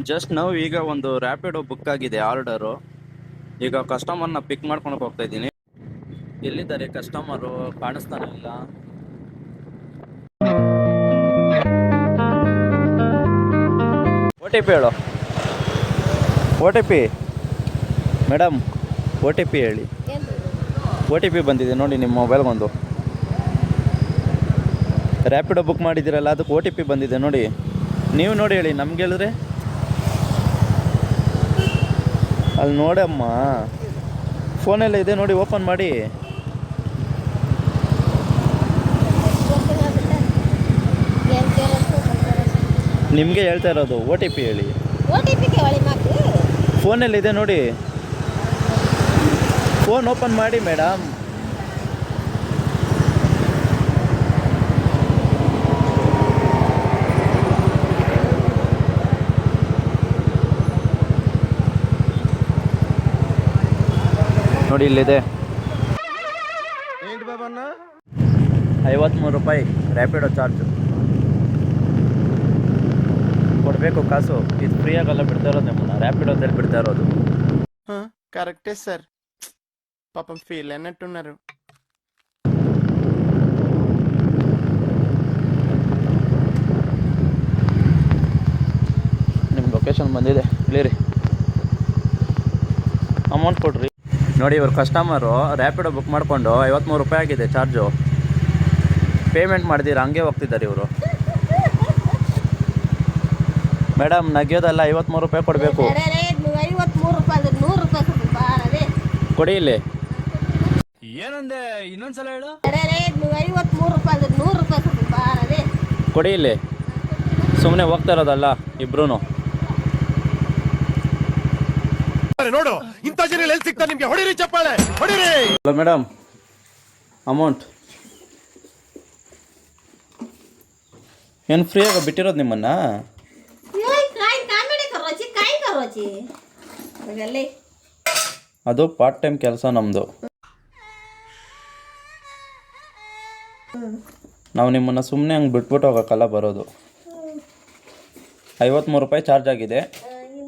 Just ನಾವು ಈಗ ಒಂದು ರ್ಯಾಪಿಡೋ ಬುಕ್ ಆಗಿದೆ ಆರ್ಡರು. ಈಗ ಕಸ್ಟಮರ್ನ ಪಿಕ್ ಮಾಡ್ಕೊಂಡು ಹೋಗ್ತಾ ಇದ್ದೀನಿ. ಎಲ್ಲಿದ್ದಾರೆ ಕಸ್ಟಮರು? ಕಾಣಿಸ್ತಾನೆ ಇಲ್ಲ. OTP ಹೇಳು. OTP ಮೇಡಮ್, OTP ಹೇಳಿ. OTP ಬಂದಿದೆ ನೋಡಿ ನಿಮ್ಮ ಮೊಬೈಲ್ಗೊಂದು. ರ್ಯಾಪಿಡೋ ಬುಕ್ ಮಾಡಿದ್ದೀರಲ್ಲ, ಅದಕ್ಕೆ OTP ಬಂದಿದೆ ನೋಡಿ. ನೀವು ನೋಡಿ ಹೇಳಿ. ನಮ್ಗೆ ಹೇಳಿದ್ರೆ ಅಲ್ಲಿ ನೋಡಮ್ಮ, ಫೋನೆಲ್ಲ ಇದೆ ನೋಡಿ, ಓಪನ್ ಮಾಡಿ. ನಿಮಗೆ ಹೇಳ್ತಾ ಇರೋದು OTP ಹೇಳಿ. ಫೋನಲ್ಲಿದೆ ನೋಡಿ, ಫೋನ್ ಓಪನ್ ಮಾಡಿ ಮೇಡಮ್. ನೋಡಿ ಇಲ್ಲಿದೆ. 53 ರೂಪಾಯಿ ರ್ಯಾಪಿಡೋ ಚಾರ್ಜು ಕೊಡಬೇಕು ಕಾಸು. ಇದು ಫ್ರೀಯಾಗೆಲ್ಲ ಬಿಡ್ತಾ ಇರೋದು ನಿಮ್ಮನ್ನ, ರ್ಯಾಪಿಡೋದಲ್ಲಿ ಬಿಡ್ತಾ ಇರೋದು. కరెక్టే సార్, పాపం ఫీల్ అయినట్టున్నారు. ನಿಮ್ಮ ಲೊಕೇಶನ್ ಬಂದಿದೆ, ಇಲ್ಲಿರಿ. ಅಮೌಂಟ್ ಕೊಡ್ರಿ. ನೋಡಿ ಇವ್ರು ಕಸ್ಟಮರು ರ್ಯಾಪಿಡೋ ಬುಕ್ ಮಾಡಿಕೊಂಡು 53 ರೂಪಾಯಿ ಆಗಿದೆ ಚಾರ್ಜು. ಪೇಮೆಂಟ್ ಮಾಡಿದ್ದೀರ ಹಂಗೆ ಹೋಗ್ತಿದ್ದಾರೆ ಇವರು. ಮೇಡಮ್ ನಗಿಯೋದಲ್ಲ, 53 ರೂಪಾಯಿ ಕೊಡಬೇಕು. ಕೊಡಿ ಇಲ್ಲಿ. ಏನಂದೆ? ಇನ್ನೊಂದ್ಸಲ ಹೇಳು. 53 ರೂಪಾಯಿ ಕೊಡಿ ಇಲ್ಲಿ. ಸುಮ್ಮನೆ ಹೋಗ್ತಾ ಇರೋದಲ್ಲ ಇಬ್ರು. ನೋಡು, ಇಂಥ ಜನ ಎಲ್ಲಿ ಸಿಗ್ತಾರೆ ನಿಮ್ಗೆ? ಹೊಡಿರಿ ಚಪ್ಪಾಳೆ, ಹೊಡಿರಿ. ಹಲೋ ಮೇಡಮ್, ಅಮೌಂಟ್ ಏನು ಫ್ರೀಯಾಗಿ ಬಿಟ್ಟಿರೋದು ನಿಮ್ಮನ್ನ? ಅದು ಪಾರ್ಟ್ ಟೈಮ್ ಕೆಲಸ ನಮ್ಮದು. ನಾವು ನಿಮ್ಮನ್ನು ಸುಮ್ಮನೆ ಹಂಗೆ ಬಿಟ್ಬಿಟ್ಟು ಹೋಗೋಕ್ಕಲ್ಲ ಬರೋದು. 53 ರೂಪಾಯಿ ಚಾರ್ಜ್ ಆಗಿದೆ.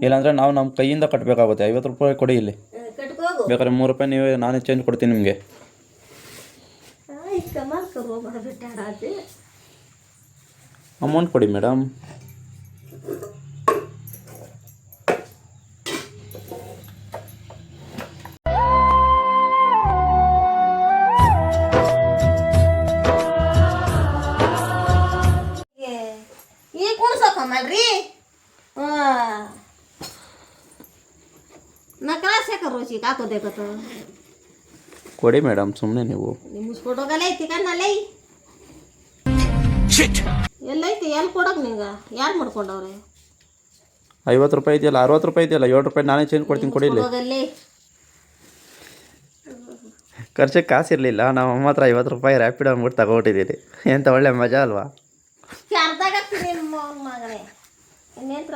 ಇಲ್ಲಾಂದರೆ ನಾವು ನಮ್ಮ ಕೈಯಿಂದ ಕಟ್ಟಬೇಕಾಗುತ್ತೆ. 50 ರೂಪಾಯಿ ಕೊಡಿ ಇಲ್ಲಿ. ಬೇಕಾದ್ರೆ 3 ರೂಪಾಯಿ ನೀವೇ, ನಾನೇ ಚೇಂಜ್ ಕೊಡ್ತೀನಿ ನಿಮಗೆ. ಅಮೌಂಟ್ ಕೊಡಿ ಮೇಡಮ್. ಕೊಡಿ ಮೇಡಮ್, ಸುಮ್ಮನೆ ನೀವು. ಎಲ್ಲೈತಿ? ಎಲ್ಲಿ ಕೊಡಕ್ ನಿಂಗೆ? ಯಾರು ಮಾಡ್ಕೊಂಡವ್ರೆ? 50 ರೂಪಾಯಿ ಇದೆಯಲ್ಲ, 60 ರೂಪಾಯಿ ಇದೆಯಲ್ಲ, 7 ರೂಪಾಯಿ ನಾನೇ ಚೇಂಜ್ ಕೊಡ್ತೀನಿ, ಕೊಡಿ ಇಲ್ಲಿ. ಖರ್ಚಿಗೆ ಕಾಸಿರಲಿಲ್ಲ, ನಮ್ಮ ಅಮ್ಮ ಹತ್ರ 50 ರೂಪಾಯಿ ರ್ಯಾಪಿಡ್ ಅಂದ್ಬಿಟ್ಟು ತಗೊಬಿಟ್ಟಿದ್ದೀರಿ. ಎಂತ ಒಳ್ಳೆ ಮಜಾ ಅಲ್ವಾ? ಮಗನೇ ಇನ್ನೇನು